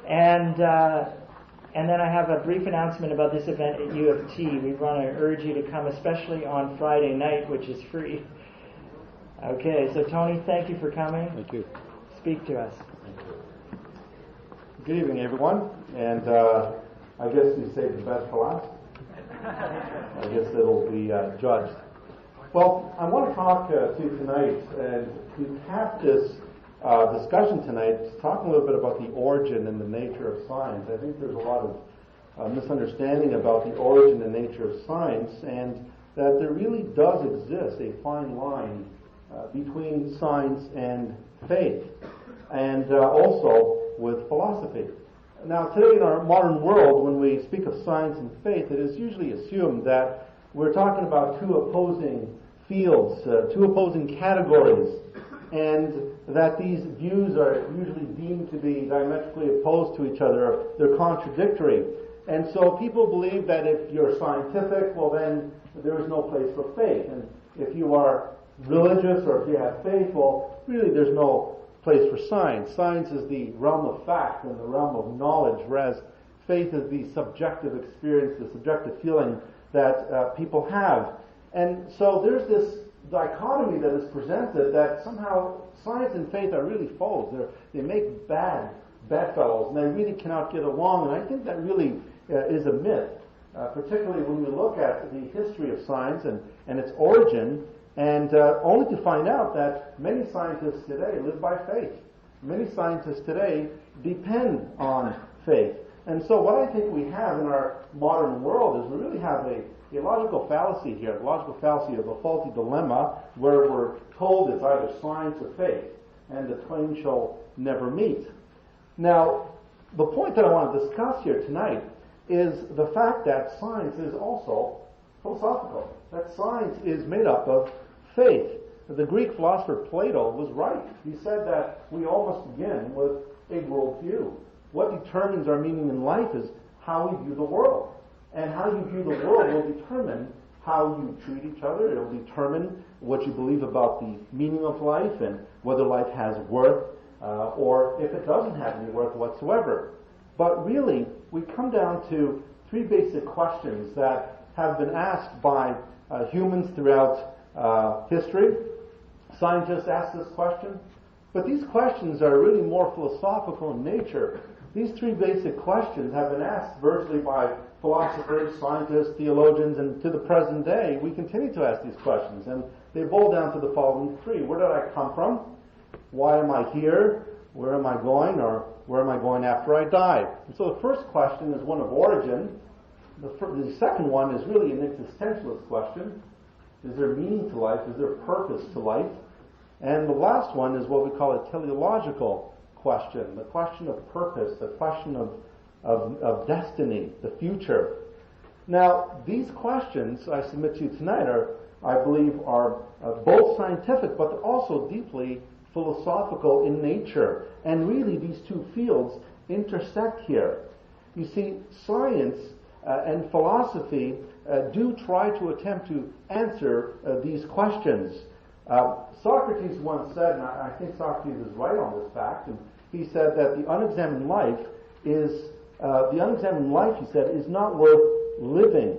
And then I have a brief announcement about this event at U of T. We want to urge you to come, especially on Friday night, which is free. Okay, so Tony, thank you for coming. Thank you. Speak to us. Good evening, everyone. And I guess you saved the best for last. I guess it'll be judged. Well, I want to talk to you tonight, and we have this discussion tonight, talking a little bit about the origin and the nature of science. I think there's a lot of misunderstanding about the origin and nature of science, and that there really does exist a fine line between science and faith, and also with philosophy. Now, today in our modern world, when we speak of science and faith, it is usually assumed that we're talking about two opposing fields, two opposing categories, and that these views are usually deemed to be diametrically opposed to each other. They're contradictory. And so people believe that if you're scientific, well then there is no place for faith. And if you are religious or if you have faith, well really there's no place for science. Science is the realm of fact and the realm of knowledge, whereas faith is the subjective experience, the subjective feeling that people have. And so there's this dichotomy that is presented that somehow science and faith are really foes. They make bad bedfellows, and they really cannot get along. And I think that really is a myth, particularly when we look at the history of science and its origin, and only to find out that many scientists today live by faith. Many scientists today depend on faith. And so what I think we have in our modern world is we really have a logical fallacy here, a logical fallacy of a faulty dilemma where we're told it's either science or faith, and the twain shall never meet. Now, the point that I want to discuss here tonight is the fact that science is also philosophical, that science is made up of faith. The Greek philosopher Plato was right. He said that we all must begin with a worldview. What determines our meaning in life is how we view the world. And how you view the world will determine how you treat each other. It will determine what you believe about the meaning of life and whether life has worth or if it doesn't have any worth whatsoever. But really, we come down to three basic questions that have been asked by humans throughout history. Scientists ask this question. But these questions are really more philosophical in nature. These three basic questions have been asked virtually by philosophers, scientists, theologians, and to the present day, we continue to ask these questions. And they boil down to the following three. Where did I come from? Why am I here? Where am I going? Or where am I going after I die? And so the first question is one of origin. The second one is really an existentialist question. Is there meaning to life? Is there purpose to life? And the last one is what we call a teleological question, the question of purpose, the question of destiny, the future. Now, these questions I submit to you tonight I believe are both scientific, but also deeply philosophical in nature. And really, these two fields intersect here. You see, science and philosophy do try to attempt to answer these questions. Socrates once said, and I think Socrates is right on this fact, and he said that the unexamined life, he said, is not worth living.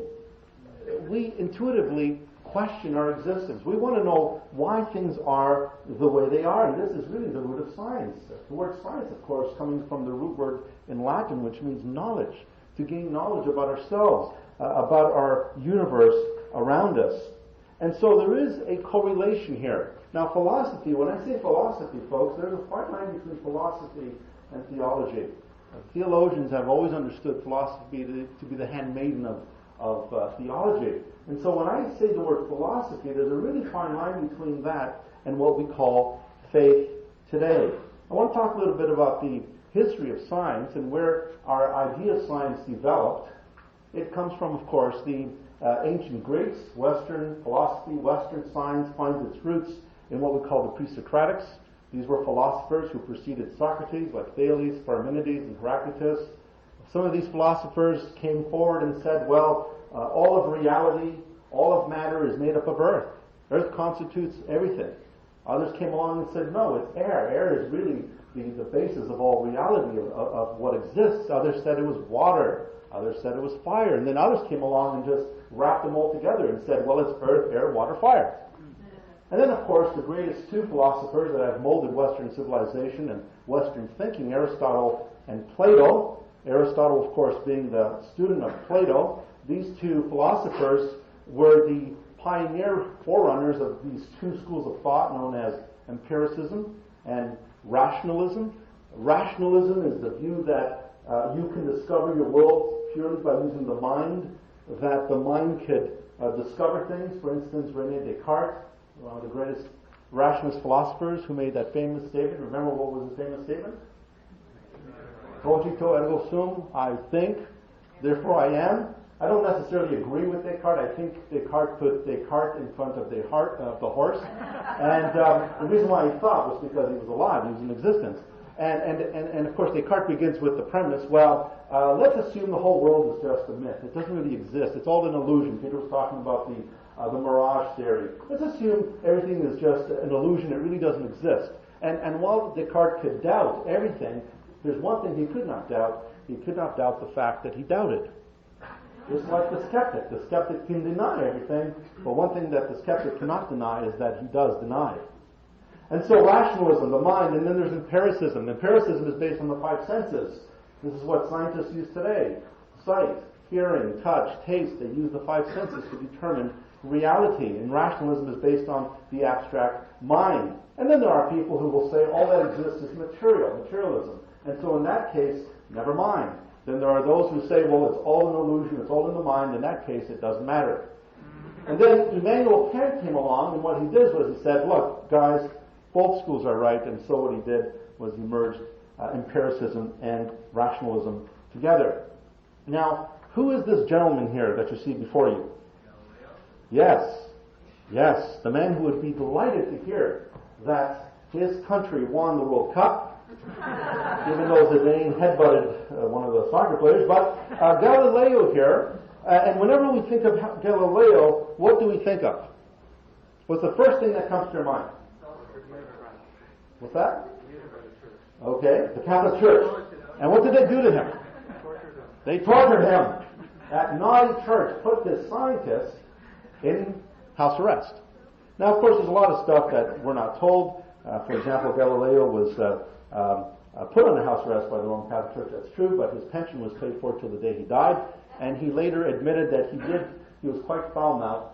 We intuitively question our existence. We want to know why things are the way they are, and this is really the root of science. The word science, of course, coming from the root word in Latin, which means knowledge, to gain knowledge about ourselves, about our universe around us. And so there is a correlation here. Now, philosophy, when I say philosophy, folks, there's a fine line between philosophy and theology. Theologians have always understood philosophy to be the handmaiden of theology. And so when I say the word philosophy, there's a really fine line between that and what we call faith today. I want to talk a little bit about the history of science and where our idea of science developed. It comes from, of course, the ancient Greeks. Western philosophy, Western science finds its roots in what we call the pre-Socratics. These were philosophers who preceded Socrates, like Thales, Parmenides, and Heraclitus. Some of these philosophers came forward and said, well, all of reality, all of matter is made up of earth. Earth constitutes everything. Others came along and said, no, it's air. Air is really the basis of all reality of what exists. Others said it was water. Others said it was fire. And then others came along and just wrapped them all together and said, well, it's earth, air, water, fire. And then, of course, the greatest two philosophers that have molded Western civilization and Western thinking, Aristotle and Plato. Aristotle, of course, being the student of Plato. These two philosophers were the pioneer forerunners of these two schools of thought known as empiricism and rationalism. Rationalism is the view that you can discover your world purely by using the mind, that the mind could discover things. For instance, René Descartes, one of the greatest rationalist philosophers, who made that famous statement. Remember what was his famous statement? Cogito ergo sum, I think, therefore I am. I don't necessarily agree with Descartes. I think Descartes put Descartes in front of the horse. And the reason why he thought was because he was alive, he was in existence. And of course Descartes begins with the premise, well, let's assume the whole world is just a myth. It doesn't really exist. It's all an illusion. Peter was talking about the mirage theory. Let's assume everything is just an illusion. It really doesn't exist. And while Descartes could doubt everything, there's one thing he could not doubt. He could not doubt the fact that he doubted. Just like the skeptic. The skeptic can deny everything, but one thing that the skeptic cannot deny is that he does deny. And so rationalism, the mind, and then there's empiricism. Empiricism is based on the five senses. This is what scientists use today. Sight, hearing, touch, taste. They use the five senses to determine reality. And rationalism is based on the abstract mind. And then there are people who will say all that exists is materialism. And so in that case, never mind. Then there are those who say, well, it's all an illusion, it's all in the mind. In that case, it doesn't matter. And then Immanuel Kant came along, and what he did was he said, look, guys, both schools are right. And so what he did was he merged empiricism and rationalism together. Now, who is this gentleman here that you see before you? Yes, the man who would be delighted to hear that his country won the World Cup, even though Zidane headbutted one of the soccer players. But Galileo here, and whenever we think of Galileo, what do we think of? What's the first thing that comes to your mind? What's that? Okay, the Catholic Church. And what did they do to him? They tortured him. That naughty church put this scientist in house arrest. Now, of course, there's a lot of stuff that we're not told. For example, Galileo was put under house arrest by the Roman Catholic Church. That's true, but his pension was paid for till the day he died, and he later admitted that he was quite foul-mouthed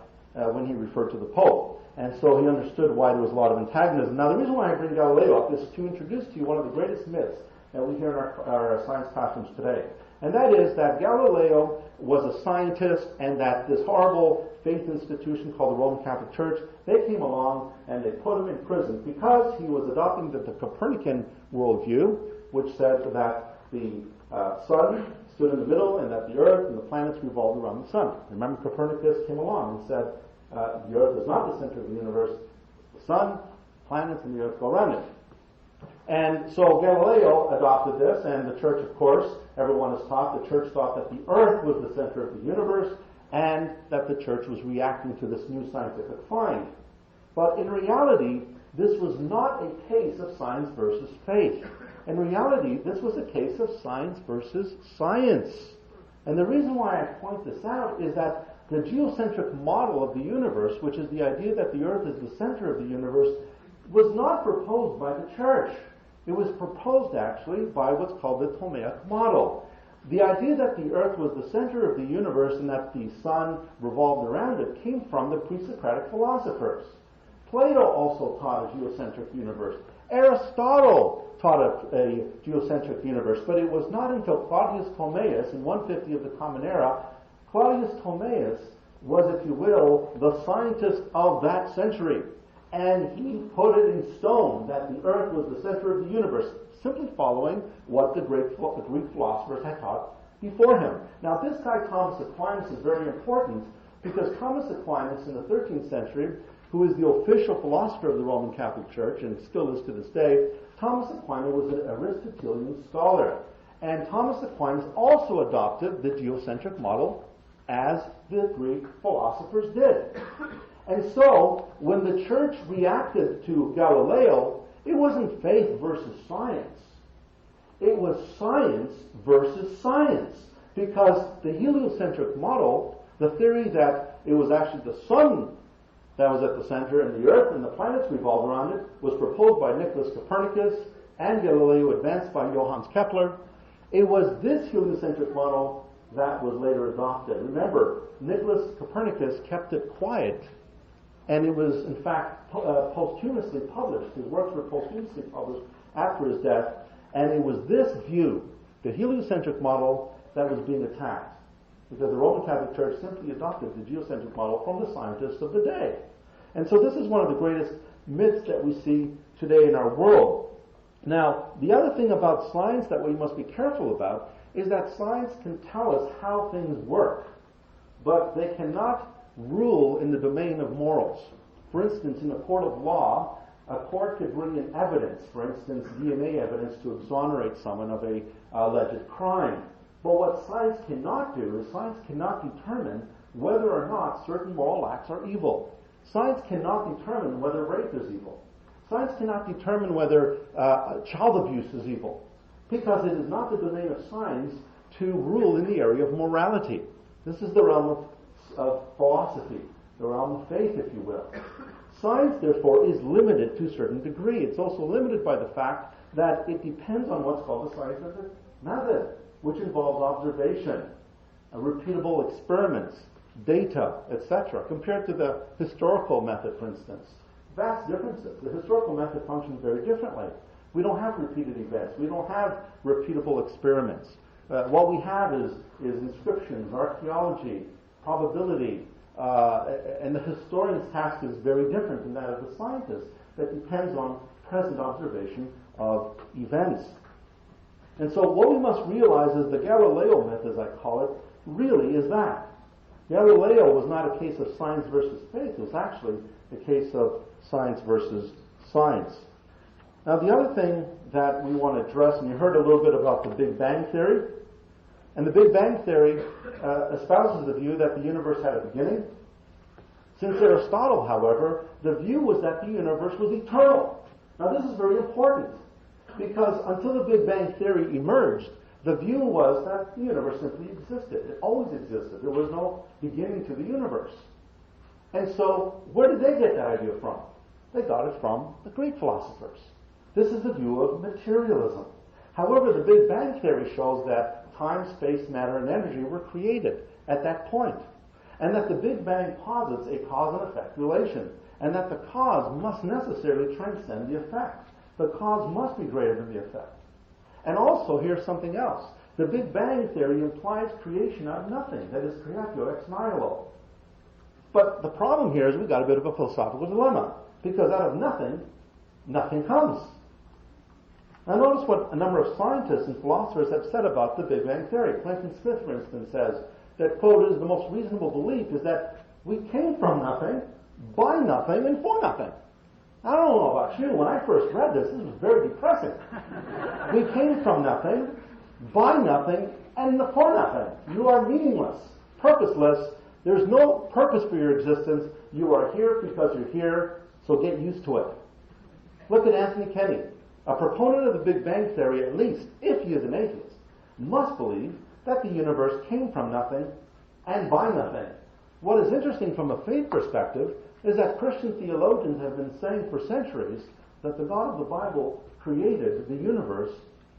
when he referred to the Pope, and so he understood why there was a lot of antagonism. Now, the reason why I bring Galileo up is to introduce to you one of the greatest myths that we hear in our science classrooms today, and that is that Galileo was a scientist, and that this horrible faith institution called the Roman Catholic Church, they came along and they put him in prison because he was adopting the Copernican worldview, which said that the sun stood in the middle and that the earth and the planets revolved around the sun. Remember, Copernicus came along and said the earth is not the center of the universe. The sun, planets, and the earth go around it. And so Galileo adopted this, and the church, of course, everyone is taught, the church thought that the earth was the center of the universe, and that the church was reacting to this new scientific find. But in reality, this was not a case of science versus faith. In reality, this was a case of science versus science. And the reason why I point this out is that the geocentric model of the universe, which is the idea that the earth is the center of the universe, was not proposed by the church. It was proposed actually by what's called the Ptolemaic model. The idea that the earth was the center of the universe and that the sun revolved around it came from the pre-Socratic philosophers. Plato also taught a geocentric universe. Aristotle taught a geocentric universe, but it was not until Claudius Ptolemaios in 150 of the Common Era. Claudius Ptolemaios was, if you will, the scientist of that century. And he put it in stone that the earth was the center of the universe, simply following what the Greek philosophers had taught before him. Now, this guy, Thomas Aquinas, is very important because Thomas Aquinas in the 13th century, who is the official philosopher of the Roman Catholic Church and still is to this day, Thomas Aquinas was an Aristotelian scholar. And Thomas Aquinas also adopted the geocentric model as the Greek philosophers did. And so, when the church reacted to Galileo, It wasn't faith versus science. It was science versus science. Because the heliocentric model, the theory that it was actually the sun that was at the center and the earth and the planets revolved around it, was proposed by Nicholas Copernicus and Galileo, advanced by Johannes Kepler. It was this heliocentric model that was later adopted. Remember, Nicholas Copernicus kept it quiet, and it was, in fact, posthumously published. His works were posthumously published after his death, and it was this view, the heliocentric model, that was being attacked. Because the Roman Catholic Church simply adopted the geocentric model from the scientists of the day. And so this is one of the greatest myths that we see today in our world. Now, the other thing about science that we must be careful about is that science can tell us how things work, but they cannot rule in the domain of morals. For instance, in a court of law, a court could bring in evidence, for instance, DNA evidence, to exonerate someone of a alleged crime. But what science cannot do is science cannot determine whether or not certain moral acts are evil. Science cannot determine whether rape is evil. Science cannot determine whether child abuse is evil, because it is not the domain of science to rule in the area of morality. This is the realm of philosophy, the realm of faith, if you will. Science, therefore, is limited to a certain degree. It's also limited by the fact that it depends on what's called the scientific method, which involves observation, repeatable experiments, data, etc., compared to the historical method, for instance. Vast differences. The historical method functions very differently. We don't have repeated events. We don't have repeatable experiments. What we have is inscriptions, archaeology, probability, and the historian's task is very different than that of the scientist. That depends on present observation of events. And so what we must realize is the Galileo myth, as I call it, really is that. Galileo was not a case of science versus faith. It was actually a case of science versus science. Now, the other thing that we want to address, and you heard a little bit about the Big Bang Theory, and the Big Bang Theory espouses the view that the universe had a beginning. Since Aristotle, however, the view was that the universe was eternal. Now, this is very important, because until the Big Bang Theory emerged, the view was that the universe simply existed. It always existed. There was no beginning to the universe. And so, where did they get that idea from? They got it from the Greek philosophers. This is the view of materialism. However, the Big Bang Theory shows that time, space, matter, and energy were created at that point, and that the Big Bang posits a cause and effect relation, and that the cause must necessarily transcend the effect. The cause must be greater than the effect. And also, here's something else. The Big Bang Theory implies creation out of nothing, that is, creatio ex nihilo. But the problem here is we've got a bit of a philosophical dilemma, because out of nothing, nothing comes. Now notice what a number of scientists and philosophers have said about the Big Bang Theory. Clinton Smith, for instance, says that, quote, is the most reasonable belief is that we came from nothing, by nothing, and for nothing. I don't know about you, when I first read this was very depressing. We came from nothing, by nothing, and for nothing. You are meaningless, purposeless. There's no purpose for your existence. You are here because you're here, so get used to it. Look at Anthony Kenny. A proponent of the Big Bang Theory, at least, if he is an atheist, must believe that the universe came from nothing and by nothing. What is interesting from a faith perspective is that Christian theologians have been saying for centuries that the God of the Bible created the universe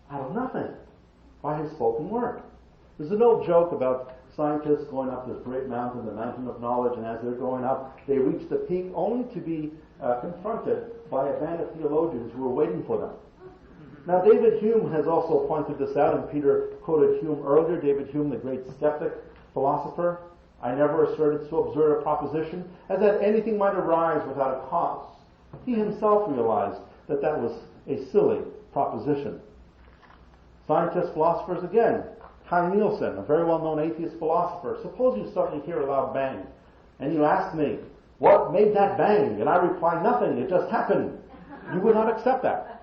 out of nothing by his spoken word. There's an old joke about scientists going up this great mountain, the mountain of knowledge, and as they're going up, they reach the peak only to be confronted by a band of theologians who are waiting for them. Now, David Hume has also pointed this out, and Peter quoted Hume earlier. David Hume, the great skeptic philosopher. I never asserted so absurd a proposition as that anything might arise without a cause. He himself realized that that was a silly proposition. Scientists, philosophers, again. Kai Nielsen, a very well-known atheist philosopher. Suppose you suddenly hear a loud bang, and you ask me, what made that bang? And I reply, nothing, it just happened. You would not accept that.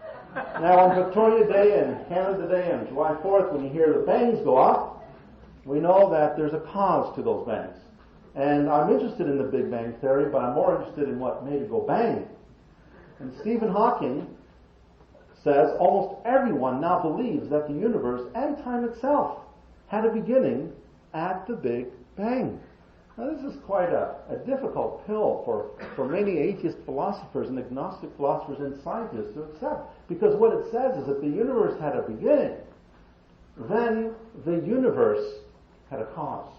Now, on Victoria Day and Canada Day and July 4th, when you hear the bangs go off, we know that there's a cause to those bangs. And I'm interested in the Big Bang Theory, but I'm more interested in what made it go bang. And Stephen Hawking says almost everyone now believes that the universe and time itself had a beginning at the Big Bang. Now this is quite a difficult pill for many atheist philosophers and agnostic philosophers and scientists to accept, because what it says is that the universe had a beginning, then the universe had a cause.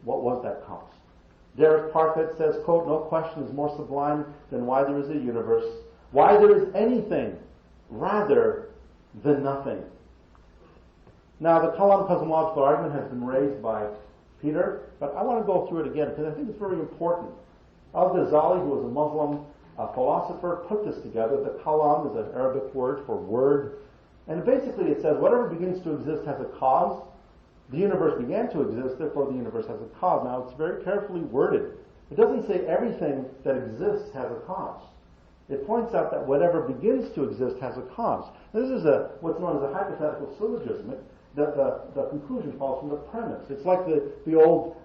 What was that cause? Derek Parfit says, quote, "No question is more sublime than why there is a universe, why there is anything rather than nothing." Now, the Kalam cosmological argument has been raised by Peter, but I want to go through it again because I think it's very important. Al-Ghazali, who was a Muslim philosopher, put this together. The Kalam is an Arabic word for word, and basically it says whatever begins to exist has a cause. The universe began to exist, therefore the universe has a cause. Now, it's very carefully worded. It doesn't say everything that exists has a cause. It points out that whatever begins to exist has a cause. This is what's known as a hypothetical syllogism. The conclusion follows from the premise. It's like the old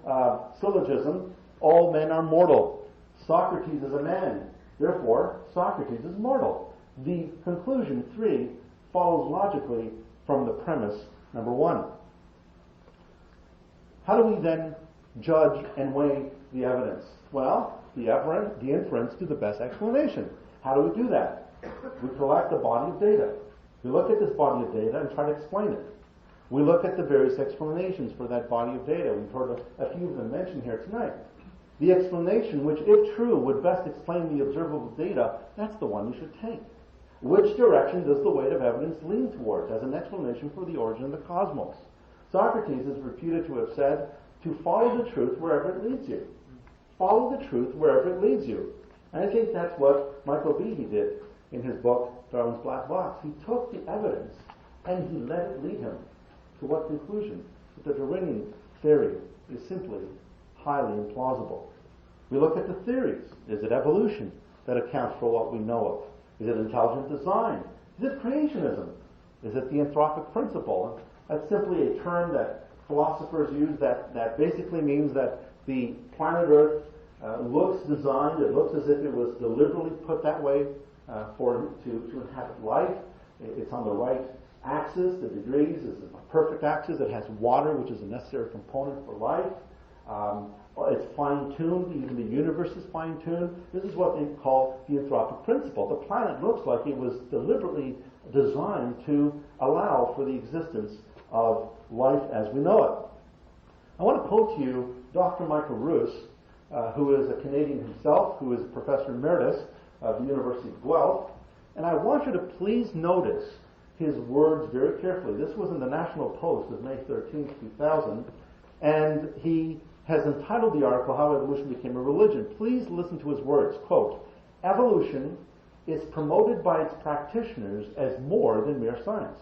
syllogism, all men are mortal. Socrates is a man. Therefore, Socrates is mortal. The conclusion 3 follows logically from the premise number 1. How do we then judge and weigh the evidence? Well, the inference to the best explanation. How do we do that? We collect a body of data. We look at this body of data and try to explain it. We look at the various explanations for that body of data. We've heard a few of them mentioned here tonight. The explanation, which if true would best explain the observable data, that's the one you should take. Which direction does the weight of evidence lean towards as an explanation for the origin of the cosmos? Socrates is reputed to have said, to follow the truth wherever it leads you. Follow the truth wherever it leads you. And I think that's what Michael Behe did in his book, Darwin's Black Box. He took the evidence and he let it lead him. To what conclusion? That the Darwinian theory is simply highly implausible. We look at the theories. Is it evolution that accounts for what we know of? Is it intelligent design? Is it creationism? Is it the anthropic principle? That's simply a term that philosophers use that basically means that the planet Earth looks designed, it looks as if it was deliberately put that way to inhabit life. It's on the right axis, the degrees is a perfect axis. It has water, which is a necessary component for life. It's fine-tuned, even the universe is fine-tuned. This is what they call the anthropic principle. The planet looks like it was deliberately designed to allow for the existence of life as we know it. I want to quote to you Dr. Michael Roos, who is a Canadian himself, who is a professor emeritus of the University of Guelph, and I want you to please notice his words very carefully. This was in the National Post of May 13, 2000, and he has entitled the article, How Evolution Became a Religion. Please listen to his words. Quote, "Evolution is promoted by its practitioners as more than mere science.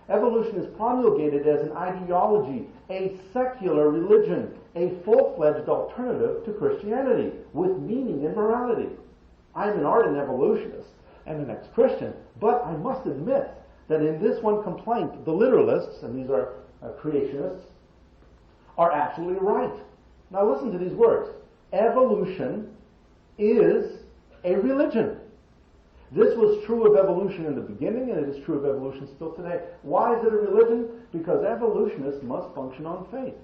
Evolution is promulgated as an ideology, a secular religion, a full-fledged alternative to Christianity, with meaning and morality. I am an ardent evolutionist and an ex-Christian, but I must admit that in this one complaint, the literalists, and these are creationists, are absolutely right. Now listen to these words. Evolution is a religion. This was true of evolution in the beginning, and it is true of evolution still today. Why is it a religion? Because evolutionists must function on faith.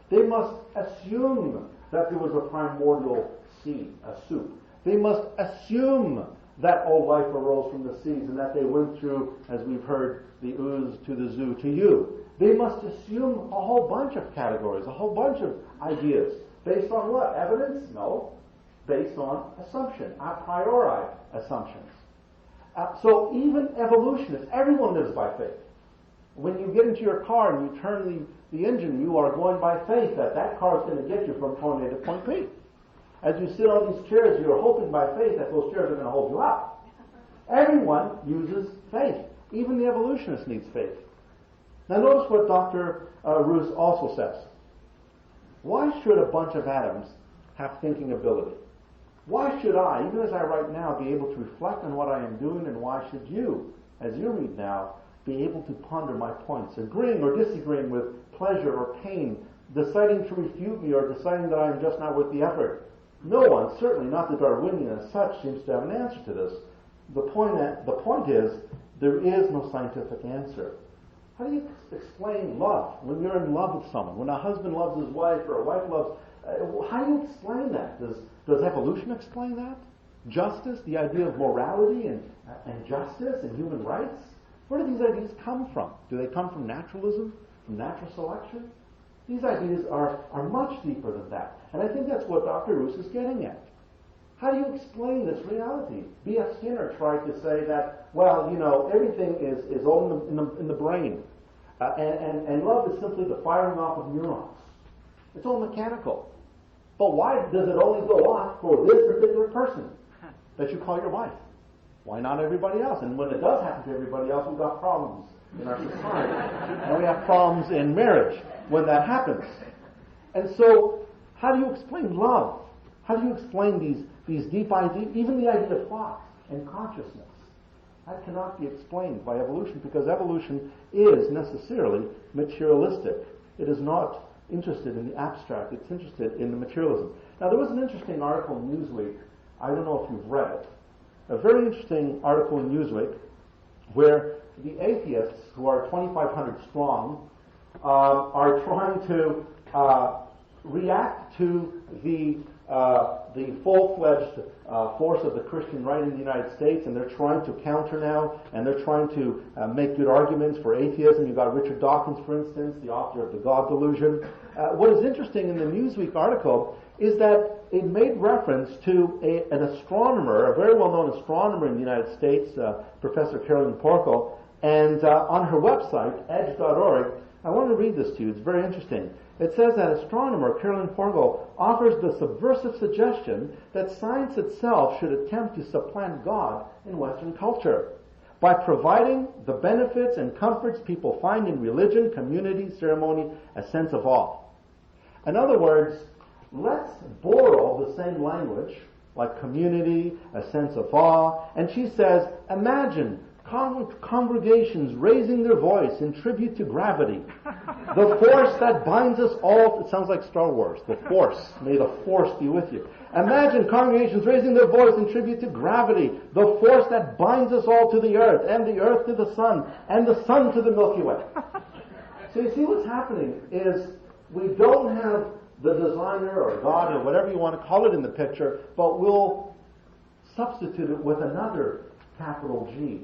They must assume that there was a primordial seed, a soup. They must assume that all life arose from the seeds and that they went through, as we've heard, the ooze to the zoo to you. They must assume a whole bunch of categories, a whole bunch of ideas. Based on what? Evidence? No. Based on assumption, a priori assumptions. So even evolutionists, everyone lives by faith. When you get into your car and you turn the engine, you are going by faith that that car is going to get you from point A to point B. As you sit on these chairs, you are hoping by faith that those chairs are going to hold you up. Everyone uses faith. Even the evolutionist needs faith. Now notice what Dr. Roos also says. Why should a bunch of atoms have thinking ability? Why should I, even as I write now, be able to reflect on what I am doing, and why should you, as you read now, be able to ponder my points, agreeing or disagreeing with pleasure or pain, deciding to refute me or deciding that I am just not worth the effort? No one, certainly not the Darwinian as such, seems to have an answer to this. The point is, there is no scientific answer. How do you explain love when you're in love with someone? When a husband loves his wife or a wife loves... how do you explain that? Does evolution explain that? Justice, the idea of morality and justice and human rights? Where do these ideas come from? Do they come from naturalism, from natural selection? These ideas are much deeper than that. And I think that's what Dr. Roos is getting at. How do you explain this reality? B.F. Skinner tried to say that, well, everything is all in the brain. And love is simply the firing off of neurons. It's all mechanical. But why does it only go on for this particular person that you call your wife? Why not everybody else? And when it does happen to everybody else, we've got problems in our society. And we have problems in marriage when that happens. And so, how do you explain love? How do you explain these deep ideas, even the idea of thought and consciousness? That cannot be explained by evolution, because evolution is necessarily materialistic. It is not interested in the abstract. It's interested in the materialism. Now, there was an interesting article in Newsweek. I don't know if you've read it. A very interesting article in Newsweek where the atheists, who are 2,500 strong, are trying to react to the full-fledged force of the Christian right in the United States, and they're trying to counter now, and they're trying to make good arguments for atheism. You've got Richard Dawkins, for instance, the author of The God Delusion. What is interesting in the Newsweek article is that it made reference to an astronomer, a very well-known astronomer in the United States, Professor Carolyn Porkel, and on her website, edge.org, I want to read this to you. It's very interesting. It says that astronomer Carolyn Porgal offers the subversive suggestion that science itself should attempt to supplant God in Western culture by providing the benefits and comforts people find in religion, community, ceremony, a sense of awe. In other words, let's borrow the same language, like community, a sense of awe, and she says, imagine congregations raising their voice in tribute to gravity, the force that binds us all. It sounds like Star Wars. The force. May the force be with you. Imagine congregations raising their voice in tribute to gravity, the force that binds us all to the earth, and the earth to the sun, and the sun to the Milky Way. So you see what's happening is we don't have the designer or God or whatever you want to call it in the picture, but we'll substitute it with another capital G.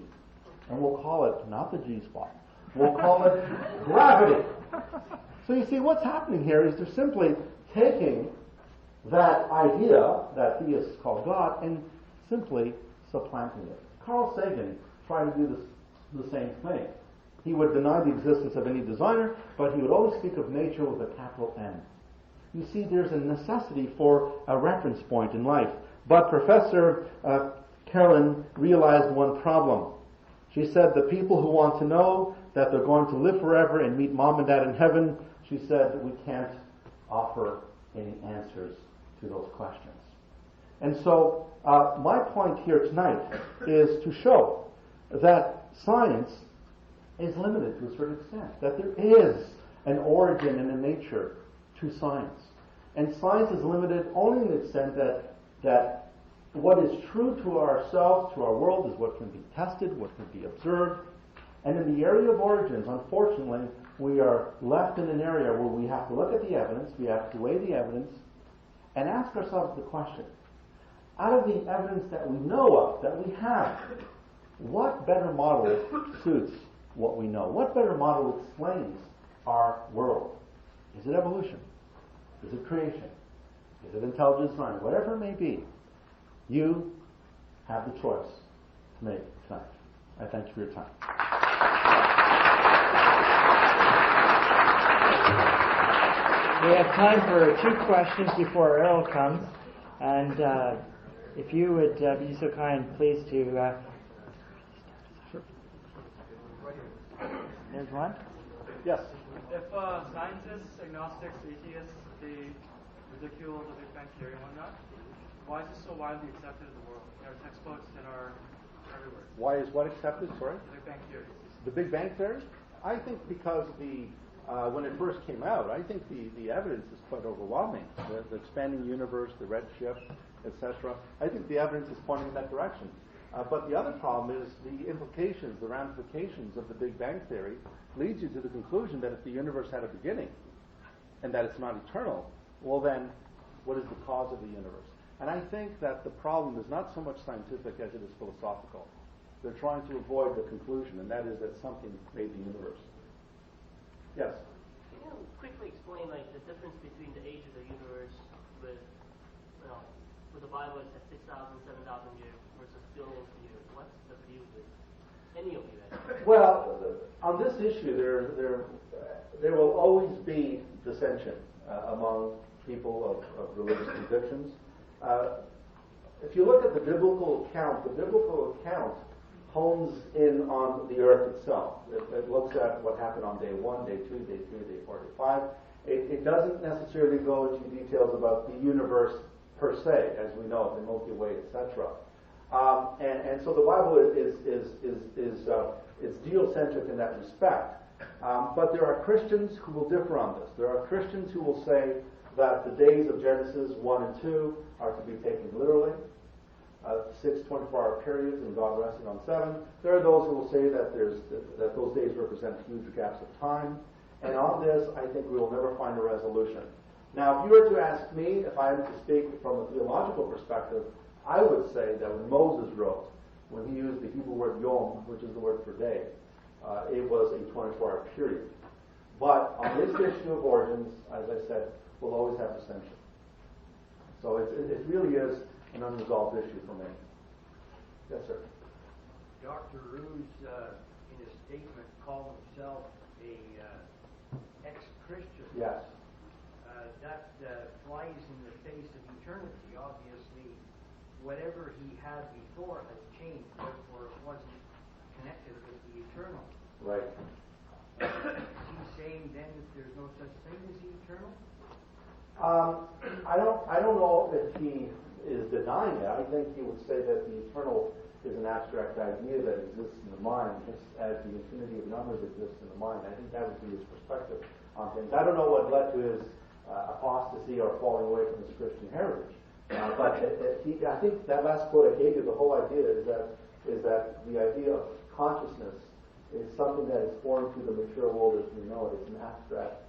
And we'll call it, not the G-spot, we'll call it gravity. So you see, what's happening here is they're simply taking that idea that theists call God and simply supplanting it. Carl Sagan tried to do the same thing. He would deny the existence of any designer, but he would always speak of nature with a capital N. You see, there's a necessity for a reference point in life. But Professor Carolyn realized one problem. She said the people who want to know that they're going to live forever and meet mom and dad in heaven, she said we can't offer any answers to those questions. And so my point here tonight is to show that science is limited to a certain extent, that there is an origin and a nature to science. And science is limited only in the extent that what is true to ourselves, to our world, is what can be tested, what can be observed. And in the area of origins, unfortunately, we are left in an area where we have to look at the evidence, we have to weigh the evidence, and ask ourselves the question, out of the evidence that we know of, that we have, what better model suits what we know? What better model explains our world? Is it evolution? Is it creation? Is it intelligent design? Whatever it may be, you have the choice to make tonight. I thank you for your time. We have time for 2 questions before Earl comes. And if you would be so kind, please, to... There's one. Yes? If scientists, agnostics, atheists, they ridicule the Big Bang Theory and whatnot, why is it so widely accepted in the world? In our textbooks and our everywhere. Why is what accepted? Sorry? The Big Bang Theory. The Big Bang Theory? I think because when it first came out, I think the evidence is quite overwhelming. The expanding universe, the redshift, etc. I think the evidence is pointing in that direction. But the other problem is the implications, the ramifications of the Big Bang Theory leads you to the conclusion that if the universe had a beginning and that it's not eternal, well then, what is the cause of the universe? And I think that the problem is not so much scientific as it is philosophical. They're trying to avoid the conclusion, and that is that something made the universe. Yes? Can you quickly explain like the difference between the age of the universe with, with the Bible it says 6,000, 7,000 years versus billions of years? What's the view with any of you guys? Well, on this issue, there will always be dissension among people of religious convictions. If you look at the biblical account hones in on the earth itself. It looks at what happened on day 1, day 2, day 3, day 4, day 5. It doesn't necessarily go into details about the universe per se, as we know, the Milky Way, etc. And so the Bible is geocentric in that respect. But there are Christians who will differ on this. There are Christians who will say that the days of Genesis 1 and 2 are to be taken literally. 6 24-hour periods and God resting on 7. There are those who will say that those days represent huge gaps of time. And on this, I think we will never find a resolution. Now, if you were to ask me, if I am to speak from a theological perspective, I would say that when Moses wrote, when he used the Hebrew word yom, which is the word for day, it was a 24-hour period. But on this issue of origins, as I said, we'll always have dissension. So it really is an unresolved issue for me. Yes, sir. Dr. Ruse, in his statement, called himself a ex-Christian. Yes. That flies in the face of eternity. Obviously, whatever he had before has changed, therefore it wasn't connected with the eternal. Right. Is he saying then that there's no such thing as the eternal? I don't know if he is denying it. I think he would say that the eternal is an abstract idea that exists in the mind, just as the infinity of numbers exists in the mind. I think that would be his perspective on things. I don't know what led to his apostasy or falling away from his Christian heritage. But I think that last quote I gave you, the whole idea is that the idea of consciousness is something that is foreign to the mature world as we know it. It's an abstract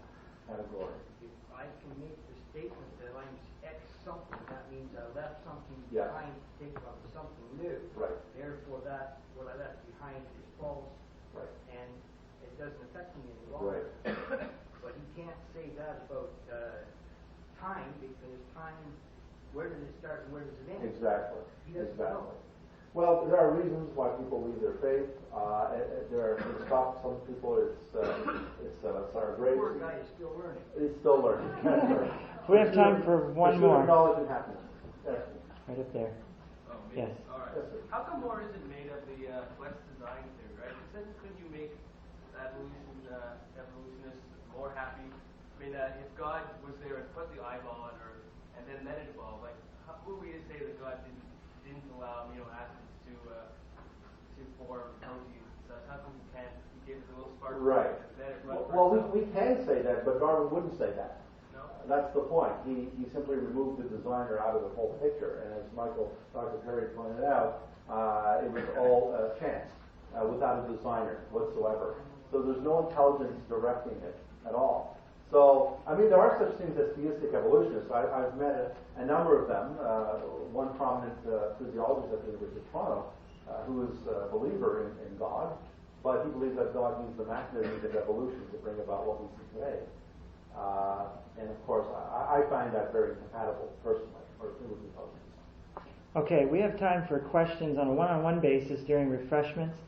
category. If I can make the statement that I'm ex something, that means I left something Yes. behind to take on something new. Right. Therefore, that what I left behind is false, Right. and it doesn't affect me any longer. Right. But he can't say that about time, because time, where does it start and where does it end? Exactly. He doesn't Exactly. know. Well, there are reasons why people leave their faith. It's tough. Some people, it's our The grace. poor guy is still learning. It's still learning. We have time for one Pursuit more. of knowledge and happiness. Yes. Right up there. Oh, me? Yes. All right. Yes, sir. How come more isn't made of the flex design theory, right? Then could you make evolutionists more happy? I mean, if God was there and put the eyeball on Earth and then let it evolve, like, who are we to say that God didn't allow amino acids to form proteins and such? How come he can't? He gave us a little spark. Right. And let it run Well, for itself? we can say that, but Darwin wouldn't say that. No? That's the point. He simply removed the designer out of the whole picture, and as Dr. Perry pointed out, it was all chance, without a designer whatsoever. So there's no intelligence directing it at all. So, I mean, there are such things as theistic evolutionists. I've met a number of them. One prominent physiologist at the University of Toronto, who is a believer in God, but he believes that God used the mechanisms of evolution to bring about what we see today. And of course, I find that very incompatible, personally, or with intelligence. Okay, we have time for questions on a one-on-one basis during refreshments.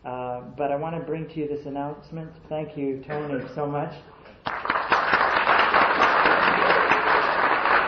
But I want to bring to you this announcement. Thank you, Tony, so much.